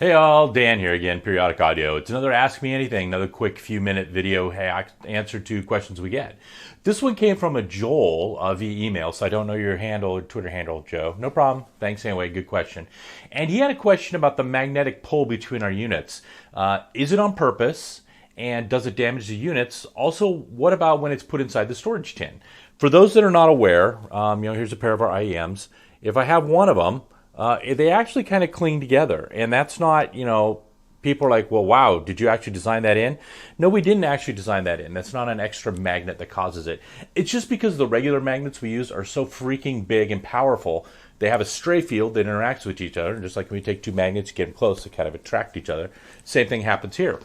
Hey all, Dan here again, Periodic Audio. It's another Ask Me Anything, another quick few minute video answer to questions we get. This one came from a Joel via email, so I don't know your handle or Twitter handle, Joe. No problem. Thanks anyway, good question. And he had a question about the magnetic pull between our units. Is it on purpose? And does it damage the units? Also, what about when it's put inside the storage tin? For those that are not aware, here's a pair of our IEMs. If I have one of them, they actually kind of cling together. And that's not, people are like, well, wow, did you actually design that in? No, we didn't actually design that in. That's not an extra magnet that causes it. It's just because the regular magnets we use are so freaking big and powerful. They have a stray field that interacts with each other. Just like when you take two magnets, you get them close, they kind of attract each other. Same thing happens here.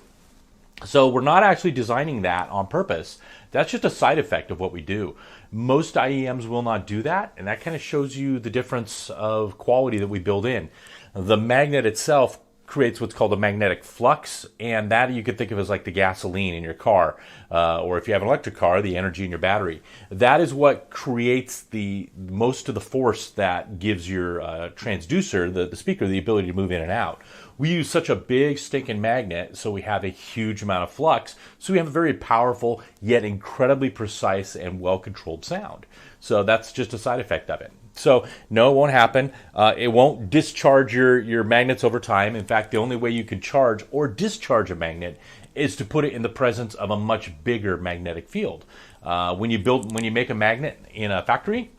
So we're not actually designing that on purpose. That's just a side effect of what we do. Most IEMs will not do that, and that kind of shows you the difference of quality that we build in. The magnet itself creates what's called a magnetic flux, and that you could think of as like the gasoline in your car, or if you have an electric car, the energy in your battery. That is what creates the most of the force that gives your transducer, the speaker, the ability to move in and out. We use such a big stinking magnet, so we have a huge amount of flux, so we have a very powerful yet incredibly precise and well-controlled sound. So that's just a side effect of it. So no, it won't happen. It won't discharge your magnets over time. In fact, the only way you can charge or discharge a magnet is to put it in the presence of a much bigger magnetic field. When you make a magnet in a factory,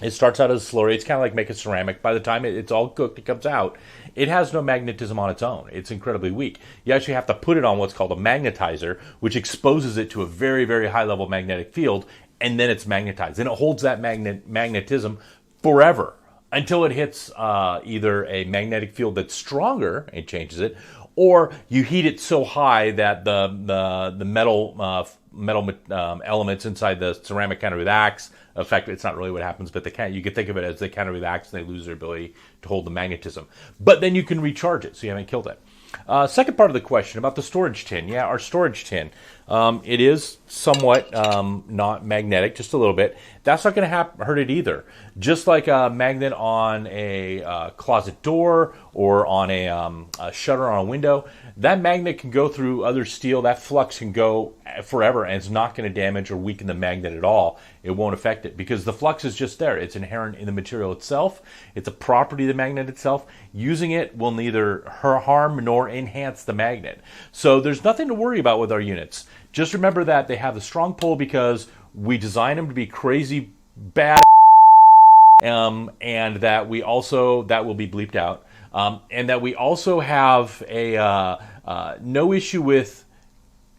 it starts out as a slurry. It's kind of like making ceramic. By the time it's all cooked, it comes out. It has no magnetism on its own. It's incredibly weak. You actually have to put it on what's called a magnetizer, which exposes it to a very, very high level magnetic field, and then it's magnetized. And it holds that magnetism forever until it hits either a magnetic field that's stronger and changes it, or you heat it so high that the metal elements inside the ceramic kind of relax. In fact, it's not really what happens, but you can think of it as they kind of relax and they lose their ability to hold the magnetism. But then you can recharge it, so you haven't killed it. Second part of the question about the storage tin. Yeah, our storage tin. It is somewhat not magnetic, just a little bit. That's not going to hurt it either. Just like a magnet on a closet door or on a shutter on a window, that magnet can go through other steel. That flux can go forever, and it's not going to damage or weaken the magnet at all. It won't affect it because the flux is just there. It's inherent in the material itself. It's a property of the magnet itself. Using it will neither harm nor enhance the magnet. So there's nothing to worry about with our units. Just remember that they have a strong pull because we design them to be crazy bad, and that we also, that will be bleeped out, and that we also have a no issue with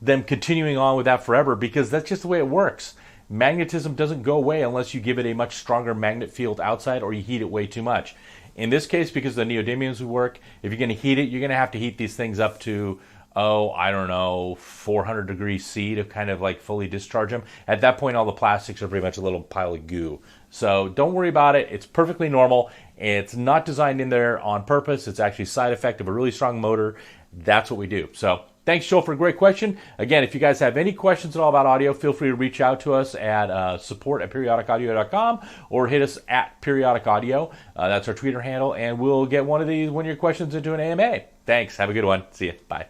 them continuing on with that forever because that's just the way it works. Magnetism doesn't go away unless you give it a much stronger magnet field outside or you heat it way too much. In this case, because the neodymiums would work, if you're going to heat it, you're going to have to heat these things up to, 400 degrees C to kind of like fully discharge them. At that point, all the plastics are pretty much a little pile of goo. So don't worry about it. It's perfectly normal. It's not designed in there on purpose. It's actually a side effect of a really strong motor. That's what we do. So thanks, Joel, for a great question. Again, if you guys have any questions at all about audio, feel free to reach out to us at support@periodicaudio.com or hit us at Periodic Audio. That's our Twitter handle, and we'll get one of your questions into an AMA. Thanks. Have a good one. See you. Bye.